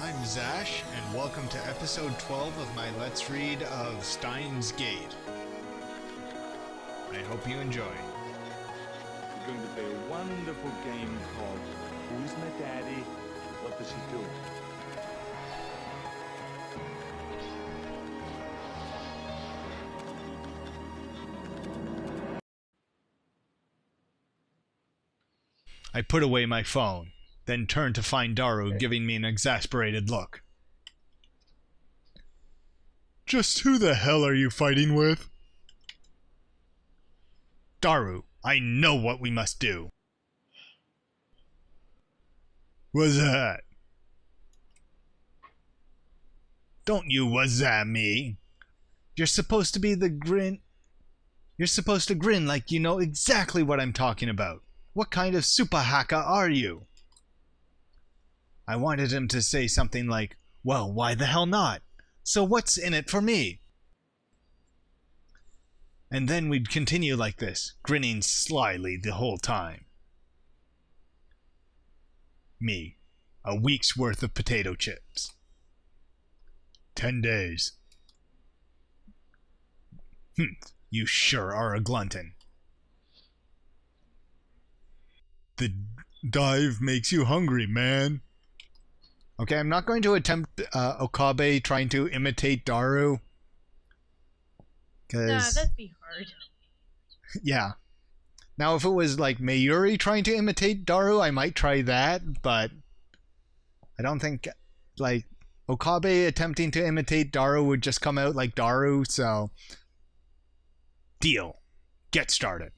I'm Zash, and welcome to episode 12 of my Let's Read of Steins Gate. I hope you enjoy. We're going to play a wonderful game called Who's My Daddy? What Does He Do? I put away my phone, then turned to find Daru giving me an exasperated look. Just who the hell are you fighting with? Daru, I know what we must do. What's that? Don't you what's-that me? You're supposed to be the grin... You're supposed to grin like you know exactly what I'm talking about. What kind of super hacker are you? I wanted him to say something like, well, why the hell not? So what's in it for me? And then we'd continue like this, grinning slyly the whole time. Me, a week's worth of potato chips. 10 days. You sure are a glutton. The dive makes you hungry, man. Okay, I'm not going to attempt Okabe trying to imitate Daru. Nah, that'd be hard. Yeah. Now, if it was like Mayuri trying to imitate Daru, I might try that, but I don't think, like, Okabe attempting to imitate Daru would just come out like Daru, so... Deal. Get started.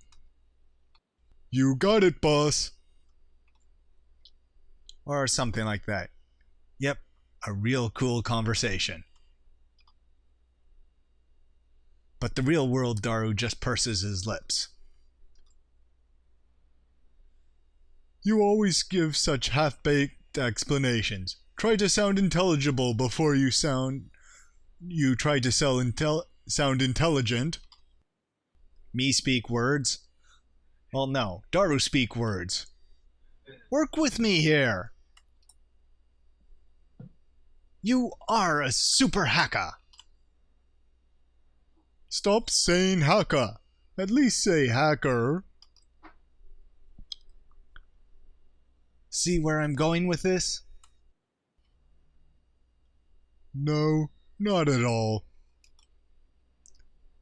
You got it, boss. Or something like that. Yep, a real cool conversation. But the real world Daru just purses his lips. You always give such half-baked explanations. Try to sound intelligible before you try to sound intelligent. Me speak words? Well, no. Daru speak words. Work with me here. You are a super hacker. Stop saying hacker. At least say hacker. See where I'm going with this? No, not at all.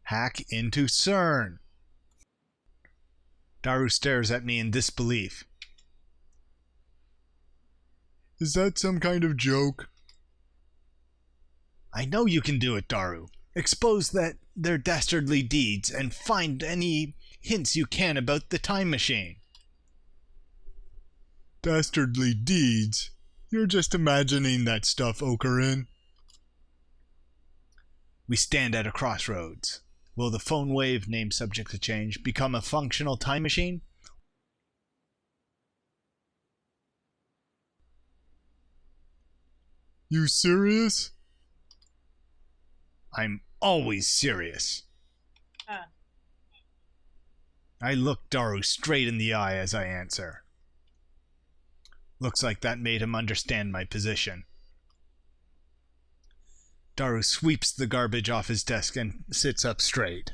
Hack into CERN. Daru stares at me in disbelief. Is that some kind of joke? I know you can do it, Daru. Expose their dastardly deeds and find any hints you can about the time machine. Dastardly deeds? You're just imagining that stuff, Okarin. We stand at a crossroads. Will the phone wave, named subject to change, become a functional time machine? You serious? I'm always serious. I look Daru straight in the eye as I answer. Looks like that made him understand my position. Daru sweeps the garbage off his desk and sits up straight.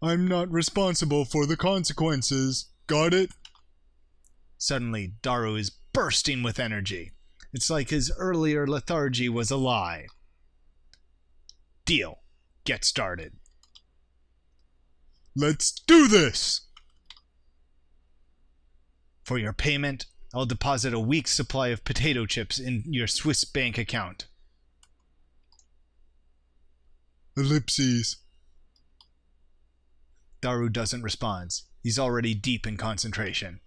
I'm not responsible for the consequences. Got it? Suddenly, Daru is bursting with energy. It's like his earlier lethargy was a lie. Deal. Get started. Let's do this! For your payment, I'll deposit a week's supply of potato chips in your Swiss bank account. Ellipses. Daru doesn't respond. He's already deep in concentration.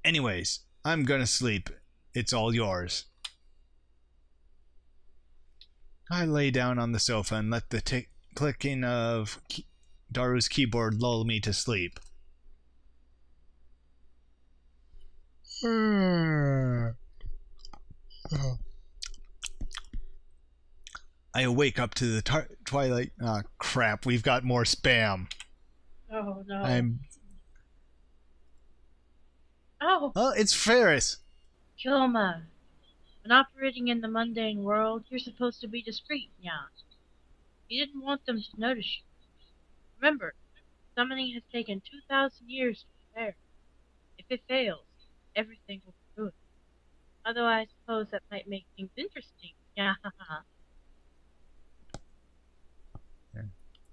Anyways, I'm gonna sleep. It's all yours. I lay down on the sofa and let the clicking of Daru's keyboard lull me to sleep. I awake up to the twilight. Ah, crap, we've got more spam. Oh, no. Oh, Oh, it's Ferris. Kilma. When operating in the mundane world, you're supposed to be discreet, yeah. You didn't want them to notice you. Remember, summoning has taken 2,000 years to prepare. If it fails, everything will be ruined. Although I suppose that might make things interesting. Yeah.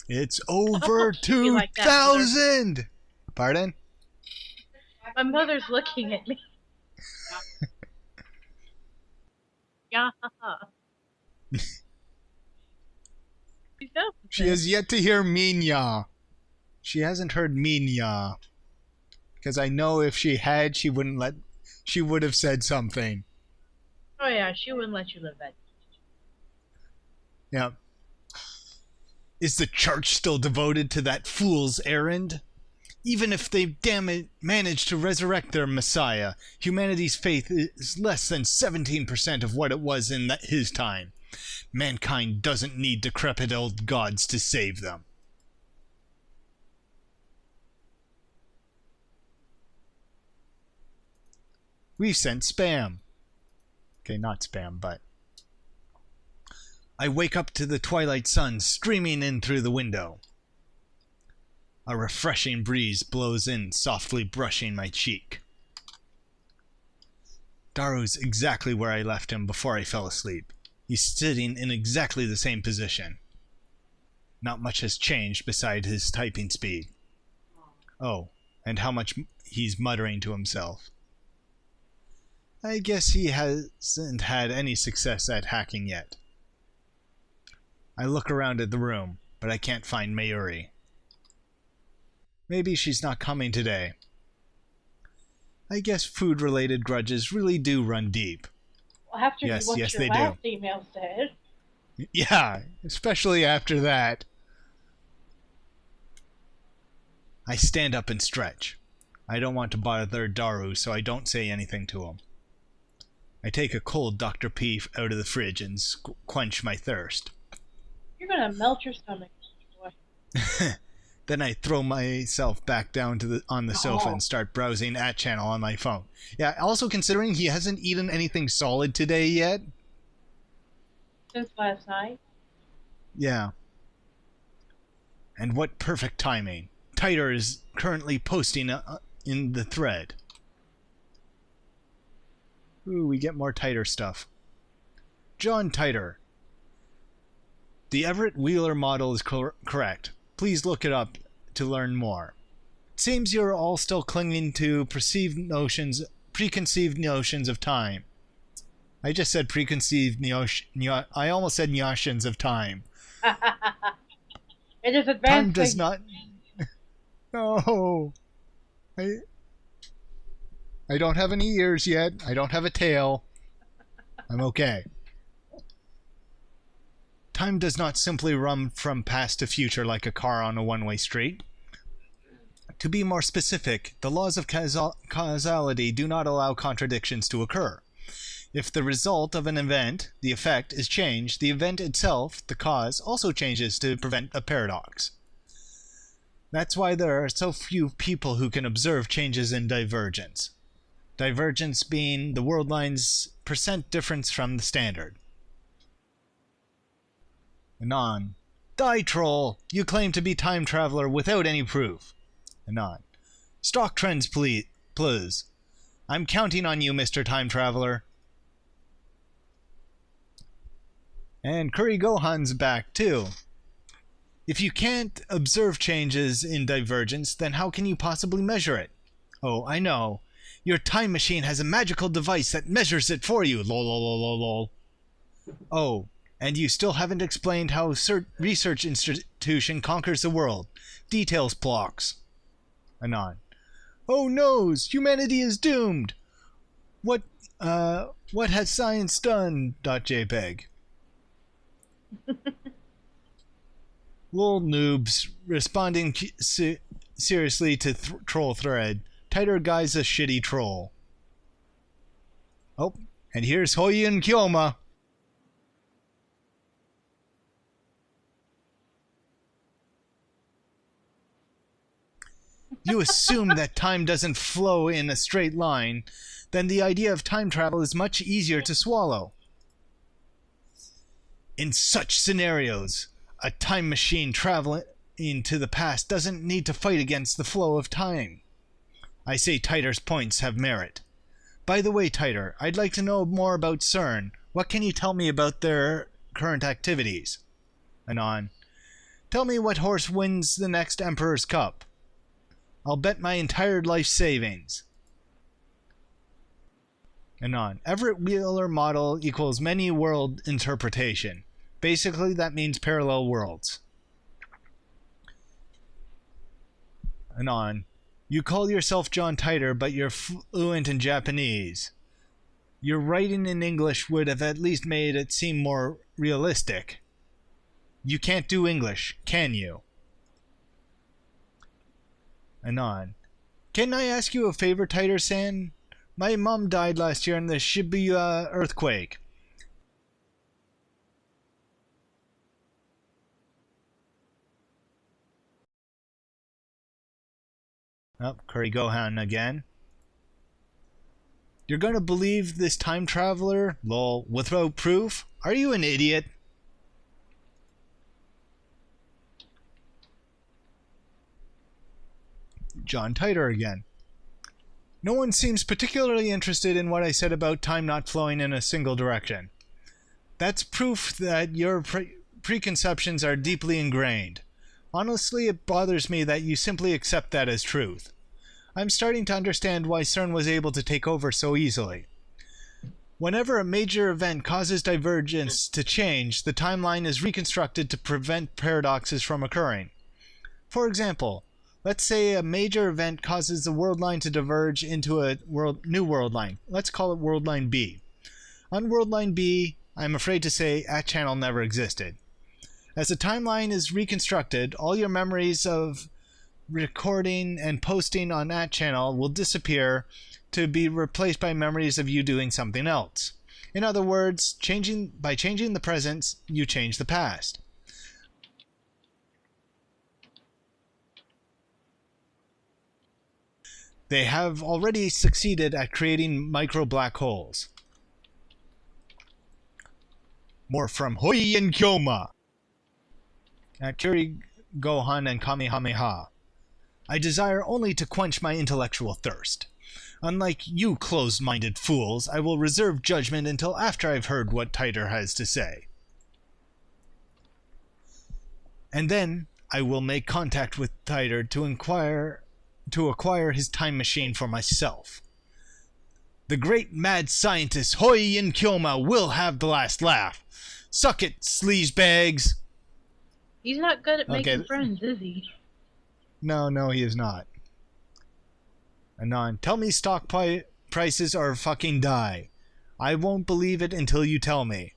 It's over Oh, you like that, mother. 2,000! Pardon? My mother's looking at me. Yeah. She has yet to hear Minya. She hasn't heard Minya. Because I know if she had, she would have said something. Oh yeah, she wouldn't let you live that. Yeah. Is the church still devoted to that fool's errand? Even if they manage to resurrect their messiah, humanity's faith is less than 17% of what it was in his time. Mankind doesn't need decrepit old gods to save them. We've sent spam. Okay, not spam, but... I wake up to the twilight sun streaming in through the window. A refreshing breeze blows in, softly brushing my cheek. Daru's exactly where I left him before I fell asleep. He's sitting in exactly the same position. Not much has changed beside his typing speed. Oh, and how much he's muttering to himself. I guess he hasn't had any success at hacking yet. I look around at the room, but I can't find Mayuri. Maybe she's not coming today. I guess food-related grudges really do run deep. Well, after Yes, what yes, your they last do. email said. Yeah, especially after that. I stand up and stretch. I don't want to bother Daru, so I don't say anything to him. I take a cold Dr. P out of the fridge and quench my thirst. You're gonna melt your stomach, boy. Then I throw myself back down on the sofa and start browsing at channel on my phone. Yeah, also considering he hasn't eaten anything solid today yet. Since last night. Yeah. And what perfect timing. Titer is currently posting in the thread. Ooh, we get more Titer stuff. John Titer. The Everett Wheeler model is correct. Please look it up to learn more. It seems you're all still clinging to preconceived notions of time. I just said preconceived I almost said notions of time. It is advanced. Time does not... No. I don't have any ears yet. I don't have a tail. I'm okay. Time does not simply run from past to future like a car on a one-way street. To be more specific, the laws of causality do not allow contradictions to occur. If the result of an event, the effect, is changed, the event itself, the cause, also changes to prevent a paradox. That's why there are so few people who can observe changes in divergence. Divergence being the world line's percent difference from the standard. Anon. Die, troll! You claim to be time traveler without any proof. Anon. Stock trends, please. I'm counting on you, Mr. Time Traveler. And Curry Gohan's back, too. If you can't observe changes in divergence, then how can you possibly measure it? Oh, I know. Your time machine has a magical device that measures it for you, lol lol lol lol lol. Oh, and you still haven't explained how research institution conquers the world. Details blocks. Anon. Oh noes! Humanity is doomed! What has science done? .jpg. Lol noobs responding seriously to troll thread. Titer guy's a shitty troll. Oh, and here's Hoyin Kyoma. you assume that time doesn't flow in a straight line, then the idea of time travel is much easier to swallow. In such scenarios, a time machine traveling to the past doesn't need to fight against the flow of time. I say Titer's points have merit. By the way, Titer, I'd like to know more about CERN. What can you tell me about their current activities? Anon. Tell me what horse wins the next Emperor's Cup. I'll bet my entire life savings. Anon. Everett Wheeler model equals many world interpretation. Basically, that means parallel worlds. Anon. You call yourself John Titer, but you're fluent in Japanese. Your writing in English would have at least made it seem more realistic. You can't do English, can you? Anon. Can I ask you a favor, Titer-san? My mom died last year in the Shibuya earthquake. Oh, Curry Gohan again. You're gonna believe this time traveler? Lol, without proof? Are you an idiot? John Titer again. No one seems particularly interested in what I said about time not flowing in a single direction. That's proof that your preconceptions are deeply ingrained. Honestly, it bothers me that you simply accept that as truth. I'm starting to understand why CERN was able to take over so easily. Whenever a major event causes divergence to change, the timeline is reconstructed to prevent paradoxes from occurring. For example, let's say a major event causes the world line to diverge into a new world line. Let's call it world line B. On world line B, I'm afraid to say @channel never existed. As the timeline is reconstructed, all your memories of recording and posting on @channel will disappear to be replaced by memories of you doing something else. In other words, by changing the present, you change the past. They have already succeeded at creating micro black holes. More from Hoi and Kyoma. Kiri Gohan and Kamehameha. I desire only to quench my intellectual thirst. Unlike you closed-minded fools, I will reserve judgment until after I've heard what Titer has to say. And then I will make contact with Titer to acquire his time machine for myself. The great mad scientist Hoi and Kyoma will have the last laugh. Suck it, sleazebags! He's not good at making friends, is he? No, he is not. Anon, tell me stock prices or fucking die. I won't believe it until you tell me.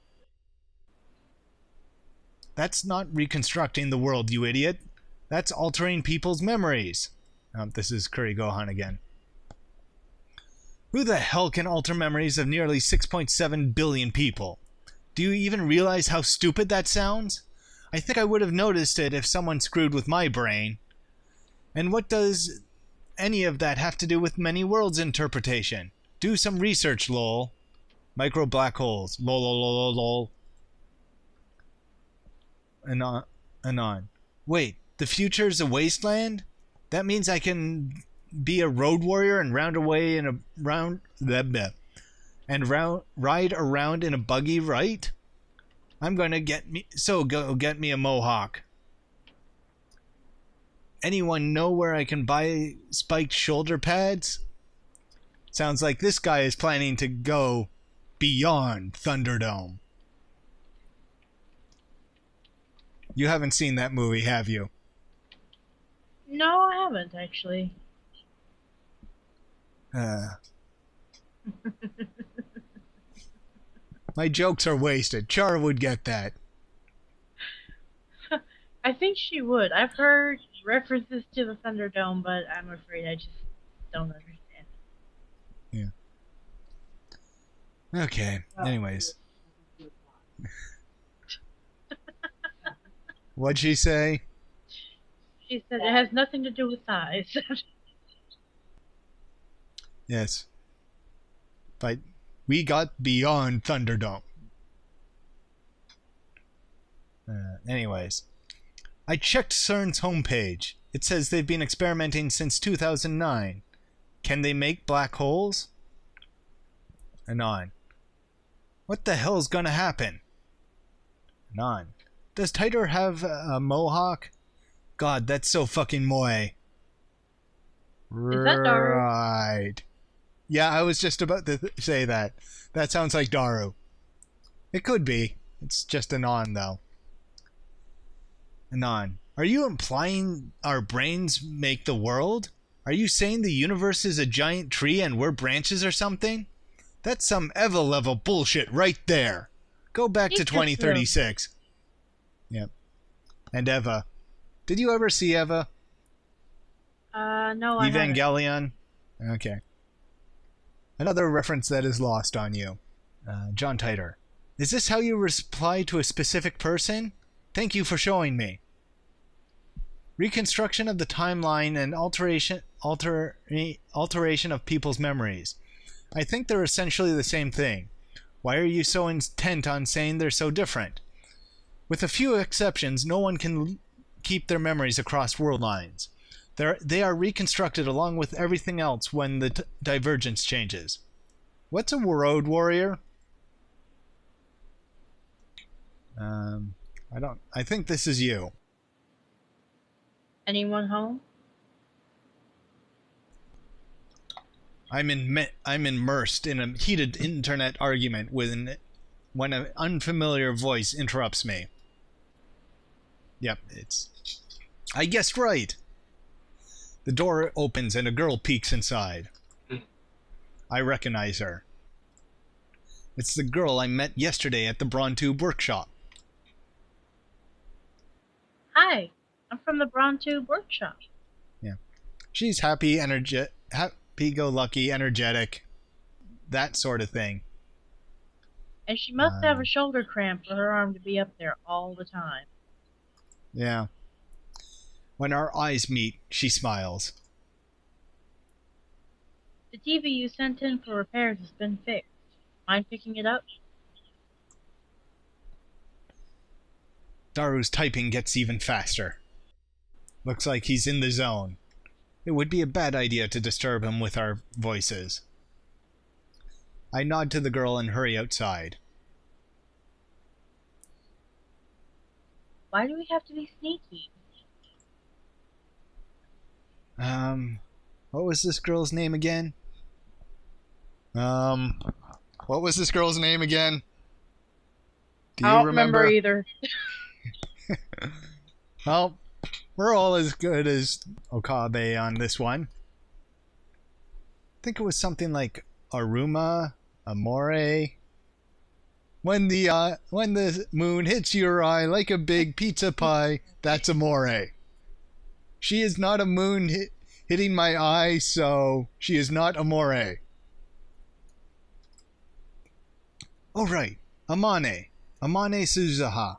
That's not reconstructing the world, you idiot. That's altering people's memories. This is Curry Gohan again. Who the hell can alter memories of nearly 6.7 billion people? Do you even realize how stupid that sounds? I think I would have noticed it if someone screwed with my brain. And what does any of that have to do with many worlds interpretation? Do some research, lol. Micro black holes, lol lol lol lol. Anon. Wait, the future's a wasteland? That means I can be a road warrior and ride around in a buggy, right? I'm gonna go get me a mohawk. Anyone know where I can buy spiked shoulder pads? Sounds like this guy is planning to go beyond Thunderdome. You haven't seen that movie, have you? No, I haven't, actually. My jokes are wasted. Char would get that. I think she would. I've heard references to the Thunderdome, but I'm afraid I just don't understand. Yeah. Okay. Anyways. What'd she say? She said it has nothing to do with size. Yes. But we got beyond Thunderdome. Anyways. I checked CERN's homepage. It says they've been experimenting since 2009. Can they make black holes? Anon. What the hell's gonna happen? Anon. Does Titor have a mohawk? God, that's so fucking moe. Is that Daru? Right. Yeah, I was just about to say that. That sounds like Daru. It could be. It's just Anon, though. Anon. Are you implying our brains make the world? Are you saying the universe is a giant tree and we're branches or something? That's some Eva level bullshit right there. Go back to 2036. Yep. And Eva. Did you ever see Eva? No, I haven't. Evangelion? Okay. Another reference that is lost on you. John Titor. Is this how you reply to a specific person? Thank you for showing me. Reconstruction of the timeline and alteration of people's memories. I think they're essentially the same thing. Why are you so intent on saying they're so different? With a few exceptions, no one can keep their memories across world lines. They are reconstructed along with everything else when the divergence changes. What's a road warrior? I think this is you. Anyone home? I'm immersed in a heated internet argument when an unfamiliar voice interrupts me. Yep, I guessed right. The door opens and a girl peeks inside. I recognize her. It's the girl I met yesterday at the Braun Tube Workshop. Hi, I'm from the Braun Tube Workshop. Yeah. She's happy-go-lucky, energetic, that sort of thing. And she must have a shoulder cramp for her arm to be up there all the time. Yeah. When our eyes meet, she smiles. The TV you sent in for repairs has been fixed. Mind picking it up? Daru's typing gets even faster. Looks like he's in the zone. It would be a bad idea to disturb him with our voices. I nod to the girl and hurry outside. Why do we have to be sneaky? What was this girl's name again? What was this girl's name again? Do you I don't remember either. Well, we're all as good as Okabe on this one. I think it was something like Aruma, Amore. When the moon hits your eye like a big pizza pie, that's Amore. She is not a moon hitting my eye, so she is not Amore. Oh right, Amane Suzuha.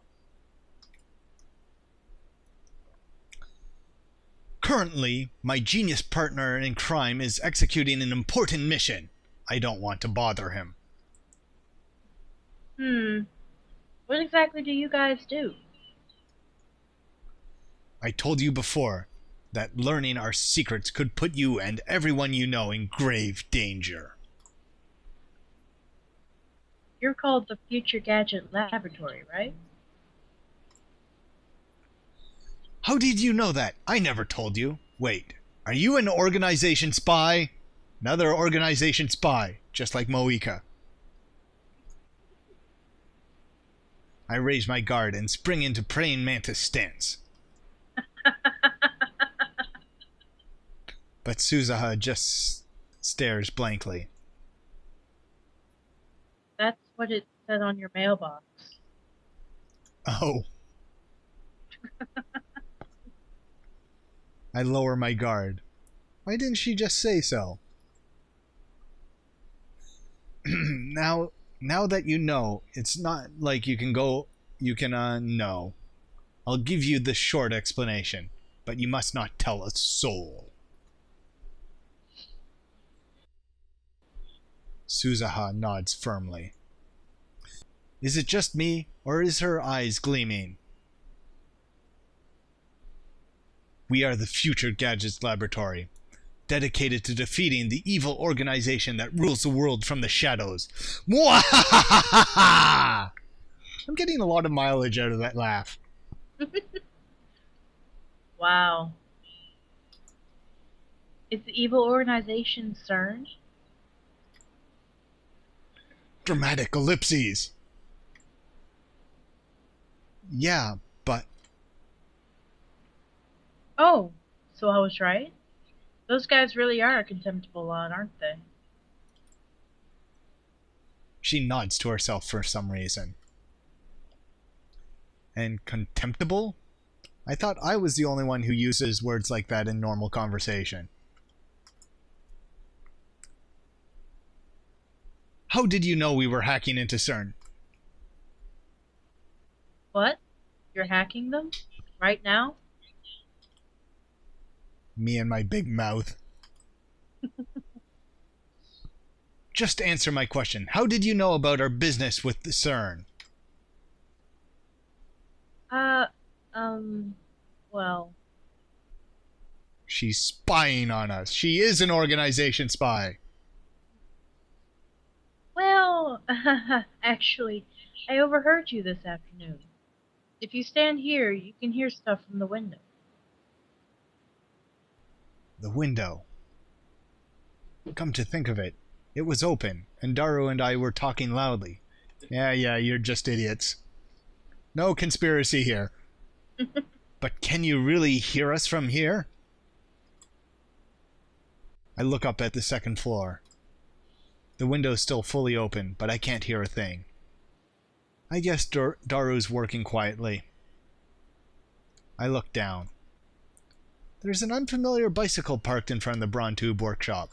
Currently, my genius partner in crime is executing an important mission. I don't want to bother him. What exactly do you guys do? I told you before that learning our secrets could put you and everyone you know in grave danger. You're called the Future Gadget Laboratory, right? How did you know that? I never told you. Wait, are you an organization spy? Another organization spy, just like Moika. I raise my guard and spring into praying mantis stance. But Suzuha just stares blankly. That's what it said on your mailbox. Oh. I lower my guard. Why didn't she just say so? Now that you know, it's not like you can know. I'll give you the short explanation, but you must not tell a soul. Suzuha nods firmly. Is it just me, or is her eyes gleaming? We are the Future Gadgets Laboratory, dedicated to defeating the evil organization that rules the world from the shadows. Mwahahaha! I'm getting a lot of mileage out of that laugh. Wow. Is the evil organization CERN? Dramatic ellipses. Yeah, but... Oh, so I was right? Those guys really are a contemptible lot, aren't they? She nods to herself for some reason. And contemptible? I thought I was the only one who uses words like that in normal conversation. How did you know we were hacking into CERN? What? You're hacking them? Right now? Me and my big mouth. Just answer my question. How did you know about our business with the CERN? Well... She's spying on us. She is an organization spy. Well, actually, I overheard you this afternoon. If you stand here, you can hear stuff from the window. The window. Come to think of it, it was open, and Daru and I were talking loudly. Yeah, you're just idiots. No conspiracy here. But can you really hear us from here? I look up at the second floor. The window's still fully open, but I can't hear a thing. I guess Daru's working quietly. I look down. There's an unfamiliar bicycle parked in front of the Braun Tube Workshop.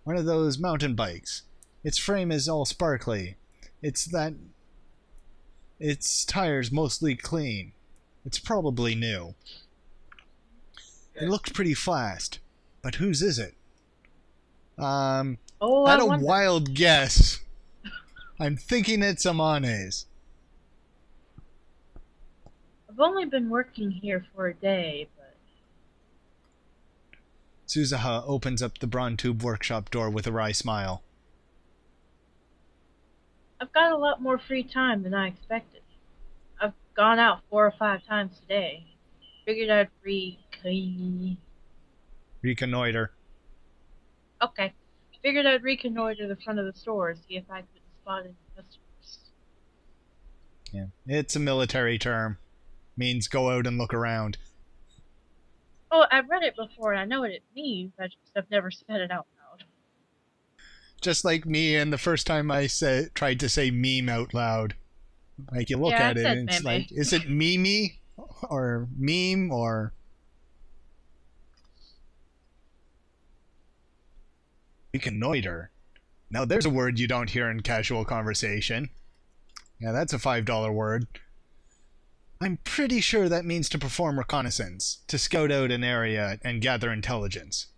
One of those mountain bikes. Its frame is all sparkly. Its tires mostly clean. It's probably new. It looked pretty fast. But whose is it? A wild guess. I'm thinking it's Amane's. I've only been working here for a day, but... Suzuha opens up the Braun Tube Workshop door with a wry smile. I've got a lot more free time than I expected. I've gone out 4 or 5 times today. Figured I'd Reconnoiter. Okay. Figured I'd reconnoiter the front of the store, see if I could spot any customers. Yeah, it's a military term. Means go out and look around. Oh, I've read it before and I know what it means, I just have never said it out loud. Just like me and the first time I tried to say meme out loud. Like, you look at it and it's like, is it meme or meme or... Reconnoiter. Now there's a word you don't hear in casual conversation. Yeah, that's a $5 word. I'm pretty sure that means to perform reconnaissance, to scout out an area and gather intelligence.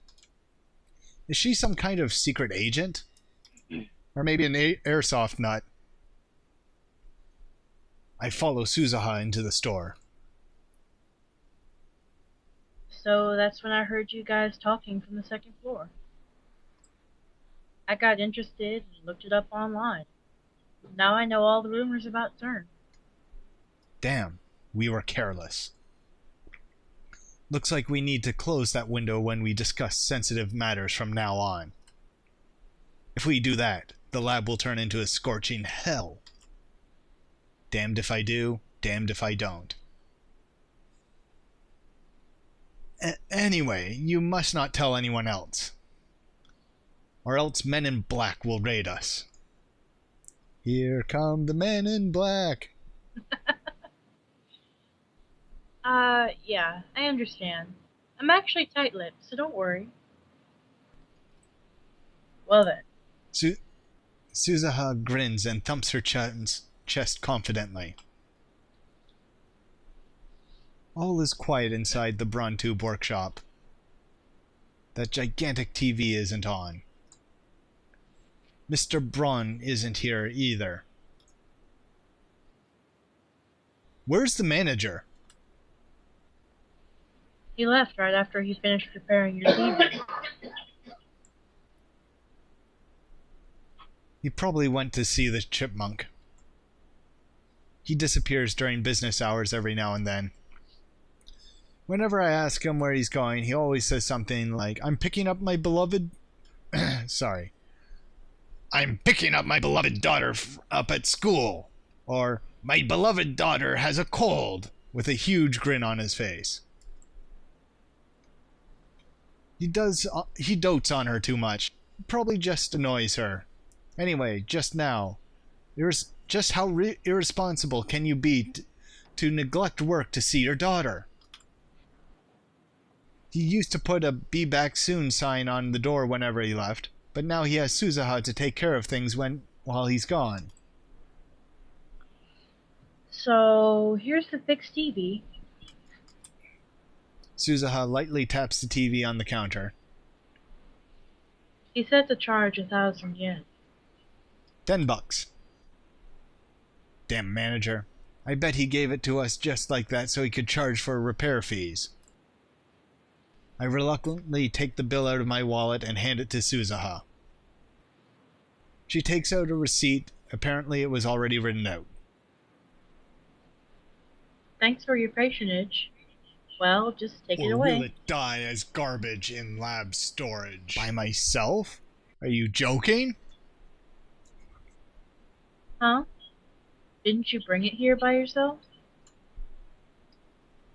Is she some kind of secret agent? Or maybe an airsoft nut? I follow Suzuha into the store. So that's when I heard you guys talking from the second floor. I got interested and looked it up online. Now I know all the rumors about CERN. Damn, we were careless. Looks like we need to close that window when we discuss sensitive matters from now on. If we do that, the lab will turn into a scorching hell. Damned if I do, damned if I don't. Anyway, you must not tell anyone else. Or else men in black will raid us. Here come the men in black. Yeah, I understand. I'm actually tight-lipped, so don't worry. Well then. Suzuha grins and thumps her chest confidently. All is quiet inside the Braun Tube Workshop. That gigantic TV isn't on. Mr. Braun isn't here either. Where's the manager? He left right after he finished repairing your TV. He probably went to see the chipmunk. He disappears during business hours every now and then. Whenever I ask him where he's going, he always says something like, I'm picking up my beloved... Sorry. I'm picking up my beloved daughter up at school. Or, my beloved daughter has a cold, with a huge grin on his face. He dotes on her too much. Probably just annoys her. Anyway, just now. Just how irresponsible can you be to neglect work to see your daughter? He used to put a "Be back soon" sign on the door whenever he left, but now he has Suzuha to take care of things while he's gone. So, here's the fixed TV. Suzuha lightly taps the TV on the counter. He said to charge 1,000 yen. $10. Damn manager. I bet he gave it to us just like that so he could charge for repair fees. I reluctantly take the bill out of my wallet and hand it to Suzuha. She takes out a receipt. Apparently it was already written out. Thanks for your patronage. Well, just take it away. Or will it die as garbage in lab storage? By myself? Are you joking? Huh? Didn't you bring it here by yourself?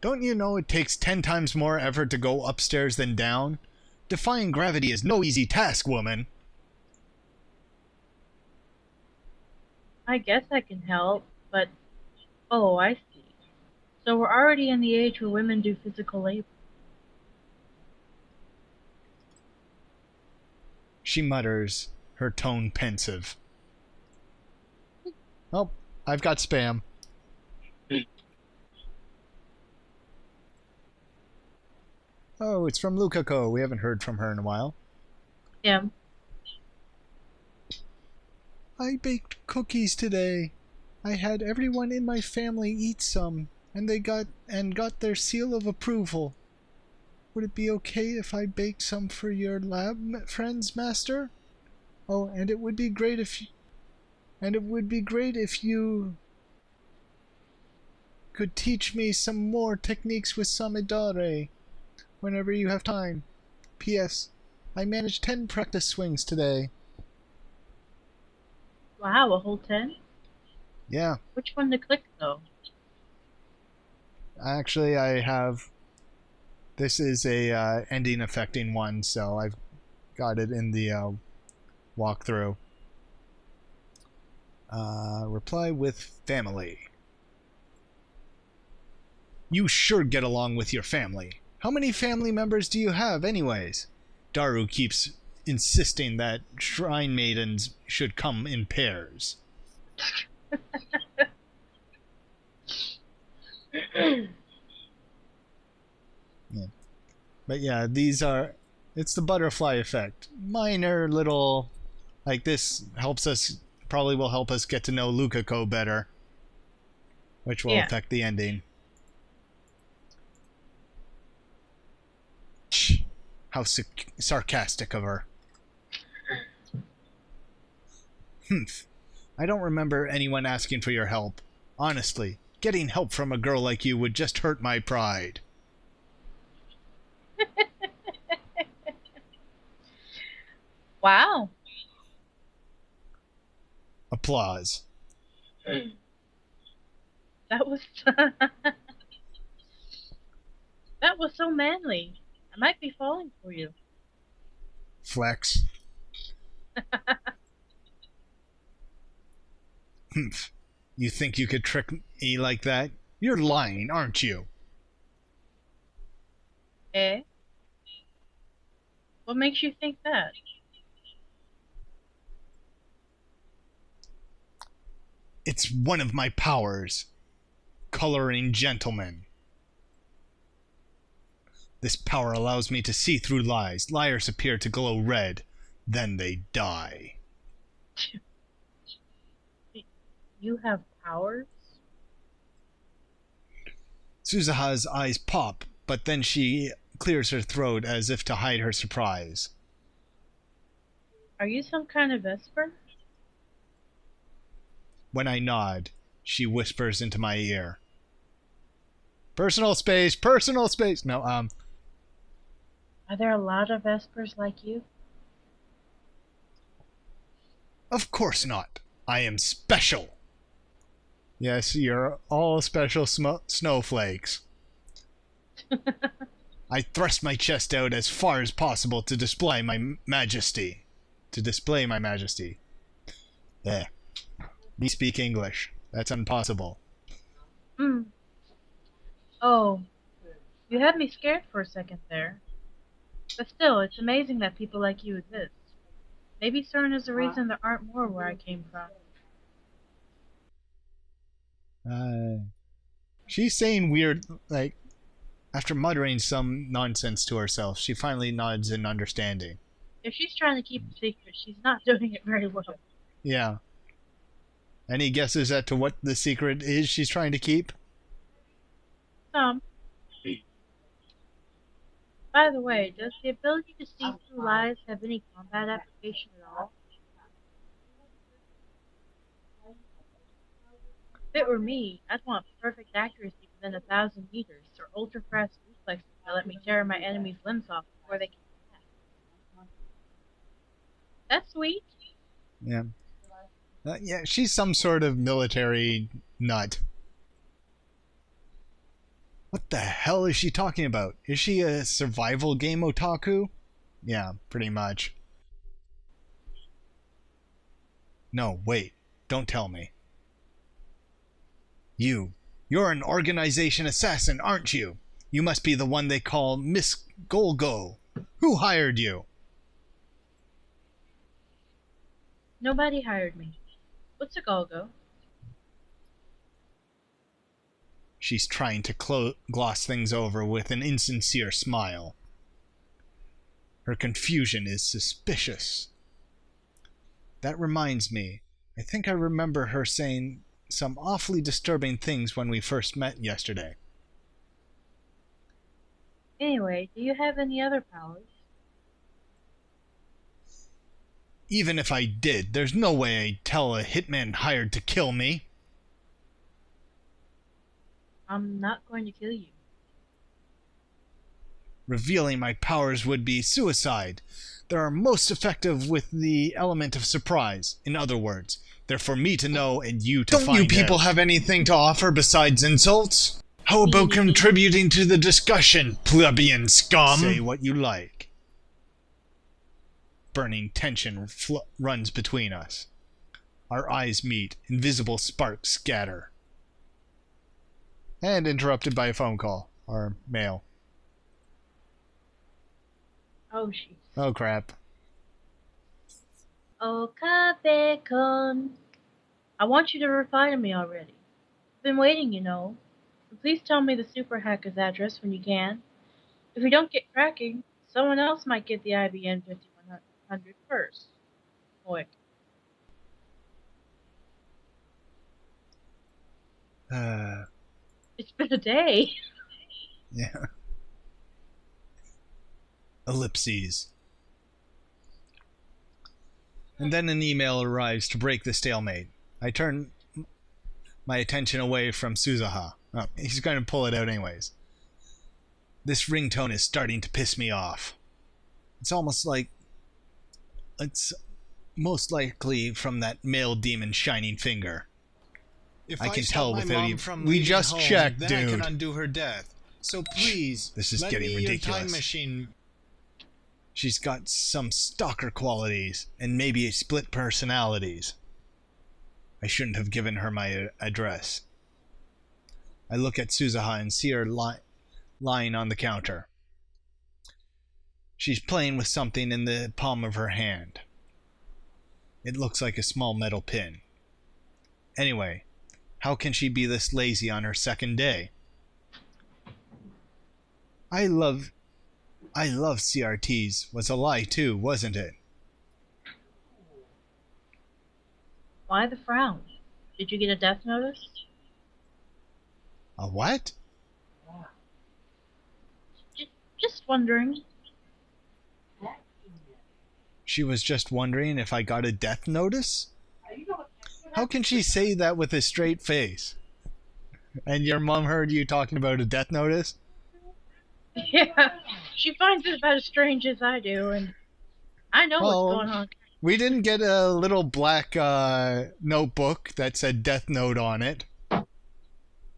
Don't you know it takes 10 times more effort to go upstairs than down? Defying gravity is no easy task, woman. I guess I can help, but... Oh, I see. So we're already in the age where women do physical labor. She mutters, her tone pensive. Oh, I've got spam. Oh, it's from Lukako. We haven't heard from her in a while. Yeah. I baked cookies today. I had everyone in my family eat some, and they got their seal of approval. Would it be okay if I baked some for your lab friends, Master? Oh, and it would be great if you could teach me some more techniques with Samidare whenever you have time. P.S. I managed 10 practice swings today. Wow, a whole 10? Yeah. Which one to click, though? Actually, I have... This is a ending affecting one, so I've got it in the walkthrough. Reply with family. You sure get along with your family. How many family members do you have, anyways? Daru keeps insisting that shrine maidens should come in pairs. Yeah. But yeah, these are... It's the butterfly effect. Minor little... Like, this helps us... Probably will help us get to know Lukako better. Which will affect the ending. How sarcastic of her. Humph. I don't remember anyone asking for your help. Honestly, getting help from a girl like you would just hurt my pride. Wow. Applause. That was... That was so manly. I might be falling for you. Flex. Humph. You think you could trick me like that? You're lying, aren't you? Eh? What makes you think that? It's one of my powers. Coloring gentlemen. This power allows me to see through lies. Liars appear to glow red. Then they die. You have powers? Suzuha's eyes pop, but then she clears her throat as if to hide her surprise. Are you some kind of Vesper? When I nod, she whispers into my ear. Personal space, personal space! No, Are there a lot of Vespers like you? of course not. I am special. Yes, you're all special snowflakes. I thrust my chest out as far as possible to display my majesty. Eh. Me speak English. That's impossible. Hmm. Oh, you had me scared for a second there. But still, it's amazing that people like you exist. Maybe CERN is the reason there aren't more where I came from. She's saying weird, like, after muttering some nonsense to herself, she finally nods in understanding. If she's trying to keep a secret, she's not doing it very well. Yeah. Any guesses as to what the secret is she's trying to keep? Some. By the way, does the ability to see through lies have any combat application at all? If it were me, I'd want perfect accuracy within 1,000 meters, or ultra-fast reflexes that let me tear my enemy's limbs off before they can attack. That's sweet. Yeah. Yeah, she's some sort of military nut. What the hell is she talking about? Is she a survival game otaku? Yeah, pretty much. No, wait. Don't tell me. You're an organization assassin, aren't you? You must be the one they call Miss Golgo. Who hired you? Nobody hired me. What's a Golgo? She's trying to gloss things over with an insincere smile. Her confusion is suspicious. That reminds me, I think I remember her saying some awfully disturbing things when we first met yesterday. Anyway, do you have any other powers? Even if I did, there's no way I'd tell a hitman hired to kill me. I'm not going to kill you. Revealing my powers would be suicide. They are most effective with the element of surprise. In other words, they're for me to know and you to find out. Don't you people have anything to offer besides insults? How about contributing to the discussion, plebeian scum? Say what you like. Burning tension runs between us. Our eyes meet. Invisible sparks scatter. And interrupted by a phone call. Or mail. Oh, jeez. Oh, crap. Oh, Capecon. I want you to reply to me already. I've been waiting, you know. And please tell me the super hacker's address when you can. If we don't get cracking, someone else might get the IBM 5100 first. Boy. It's been a day. Yeah. Ellipses. And then an email arrives to break the stalemate. I turn my attention away from Suzuha. Oh, he's going to pull it out anyways. This ringtone is starting to piss me off. It's almost like... It's most likely from that male demon shining finger. If I can tell stop my without mom even... from We leaving just home, checked, then dude. I can undo her death. So please, This is let getting me ridiculous. Your time machine. She's got some stalker qualities, and maybe split personalities. I shouldn't have given her my address. I look at Suzuha and see her lying on the counter. She's playing with something in the palm of her hand. It looks like a small metal pin. Anyway, how can she be this lazy on her second day? I love CRTs was a lie too, wasn't it? Why the frown? Did you get a death notice? A what? Just wondering. She was just wondering if I got a death notice? How can she say that with a straight face? And your mom heard you talking about a death notice? Yeah, she finds it about as strange as I do, and I know what's Well, going on. we didn't get a little black notebook that said Death Note on it.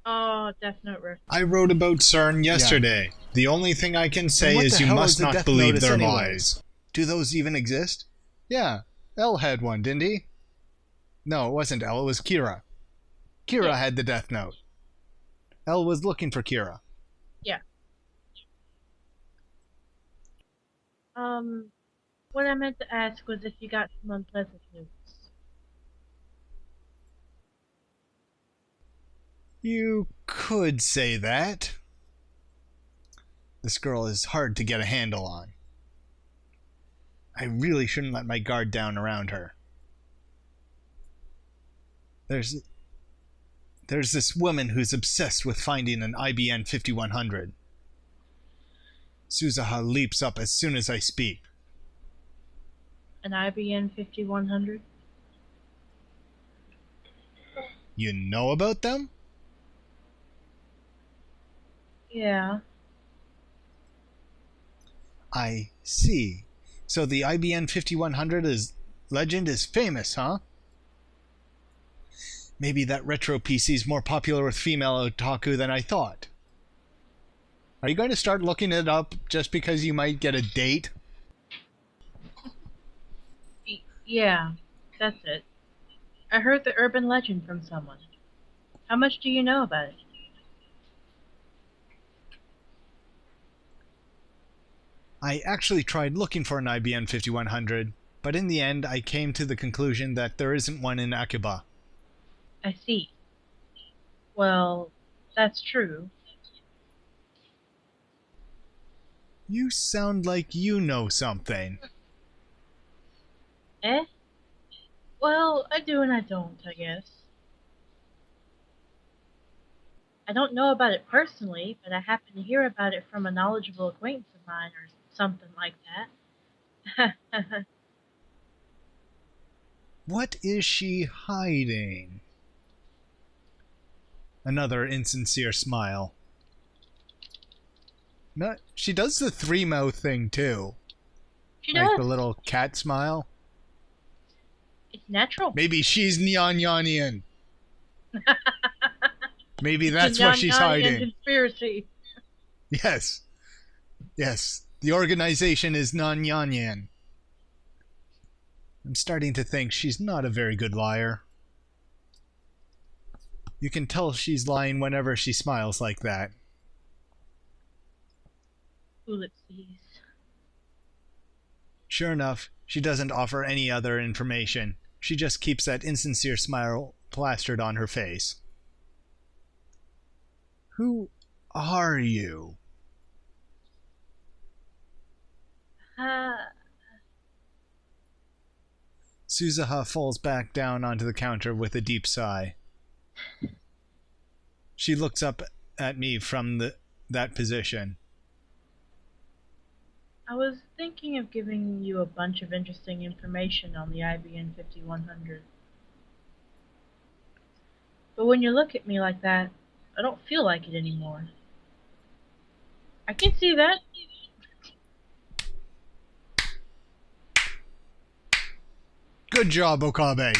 Oh, Death Note riff. I wrote about CERN yesterday. Yeah. The only thing I can say is you must not believe their lies. Do those even exist? Yeah, L had one, didn't he? No, it wasn't L, it was Kira. Kira had the Death Note. L was looking for Kira. Yeah. What I meant to ask was if you got some unpleasant news. You could say that. This girl is hard to get a handle on. I really shouldn't let my guard down around her. There's this woman who's obsessed with finding an IBN 5100. Suzuha leaps up as soon as I speak. An IBN 5100? You know about them? Yeah. I see. So the IBN 5100 legend is famous, huh? Maybe that retro PC is more popular with female otaku than I thought. Are you going to start looking it up just because you might get a date? Yeah, that's it. I heard the urban legend from someone. How much do you know about it? I actually tried looking for an IBN 5100, but in the end I came to the conclusion that there isn't one in Akiba. I see. Well, that's true. You sound like you know something. Eh? Well, I do and I don't, I guess. I don't know about it personally, but I happen to hear about it from a knowledgeable acquaintance of mine or something like that. What is she hiding? Another insincere smile. No, she does the three-mouth thing too. She like does. the little cat smile. It's natural. Maybe she's Nyan-Yanian. Maybe that's what she's hiding. Conspiracy. Yes. Yes. The organization is Nyan-Yanyan. I'm starting to think she's not a very good liar. You can tell she's lying whenever she smiles like that. Oopsies. Sure enough, she doesn't offer any other information. She just keeps that insincere smile plastered on her face. Who are you? Suzuha falls back down onto the counter with a deep sigh. She looks up at me from that position. I was thinking of giving you a bunch of interesting information on the IBN 5100. But when you look at me like that, I don't feel like it anymore. I can see that. Good job, Okabe.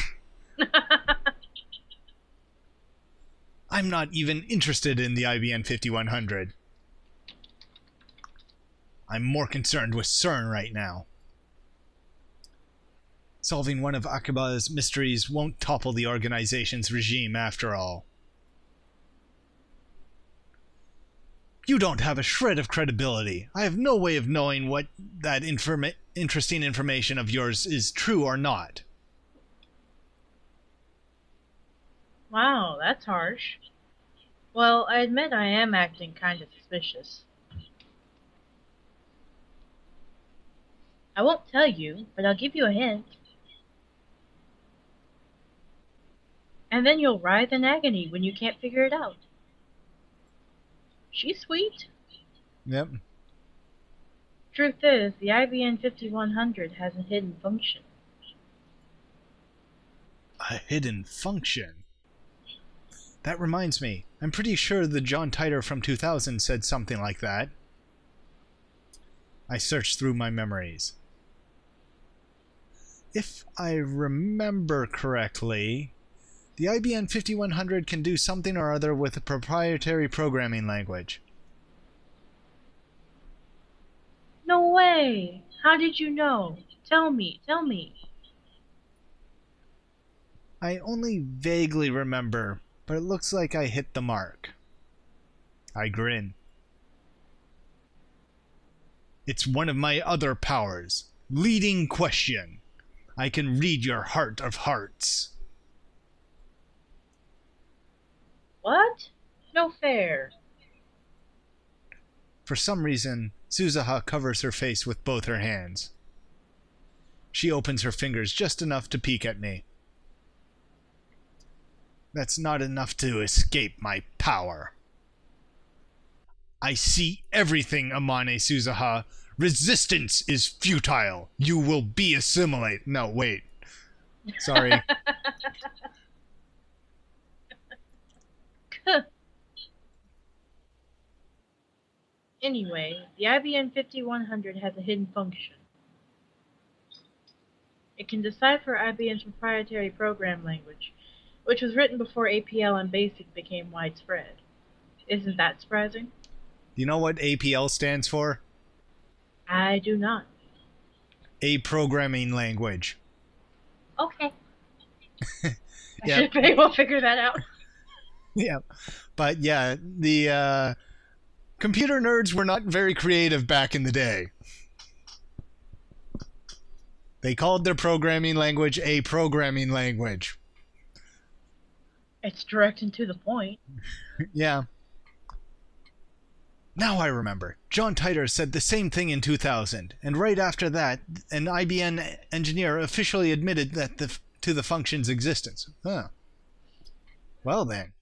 I'm not even interested in the IBN 5100. I'm more concerned with CERN right now. Solving one of Akiba's mysteries won't topple the organization's regime after all. You don't have a shred of credibility. I have no way of knowing what that interesting information of yours is true or not. Wow, that's harsh. Well, I admit I am acting kind of suspicious. I won't tell you, but I'll give you a hint. And then you'll writhe in agony when you can't figure it out. She's sweet. Yep. Truth is, the IBM 5100 has a hidden function. A hidden function? That reminds me, I'm pretty sure the John Titor from 2000 said something like that. I searched through my memories. If I remember correctly, the IBM 5100 can do something or other with a proprietary programming language. No way! How did you know? Tell me. I only vaguely remember, but it looks like I hit the mark. I grin. It's one of my other powers. Leading question. I can read your heart of hearts. What? No fair. For some reason, Suzuha covers her face with both her hands. She opens her fingers just enough to peek at me. That's not enough to escape my power. I see everything, Amane Suzuha. Resistance is futile. You will be assimilated. No, wait. Sorry. Anyway, the IBM 5100 has a hidden function. It can decipher IBM's proprietary program language, which was written before APL and BASIC became widespread. Isn't that surprising? You know what APL stands for? I do not. A programming language. Okay. I Yeah. should pretty well figure that out. Yeah. But yeah, the computer nerds were not very creative back in the day. They called their programming language a programming language. It's direct and to the point. Yeah. Now I remember. John Titor said the same thing in 2000, and right after that, an IBM engineer officially admitted that to the function's existence. Huh. Well then.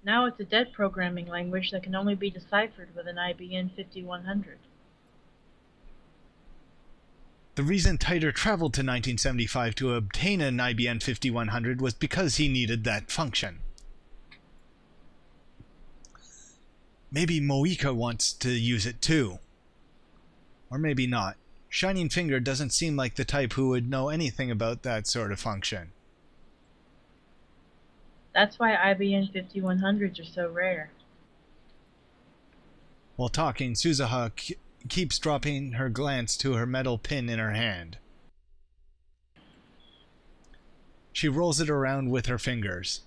Now it's a dead programming language that can only be deciphered with an IBM 5100. The reason Titor traveled to 1975 to obtain an IBM 5100 was because he needed that function. Maybe Moika wants to use it too. Or maybe not. Shining Finger doesn't seem like the type who would know anything about that sort of function. That's why IBM 5100s are so rare. While talking, Suzuha keeps dropping her glance to her metal pin in her hand. She rolls it around with her fingers.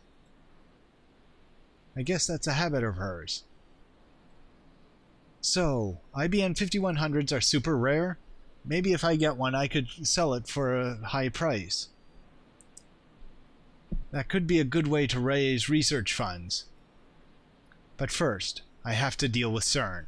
I guess that's a habit of hers. So, IBM 5100s are super rare? Maybe if I get one, I could sell it for a high price. That could be a good way to raise research funds. But first, I have to deal with CERN.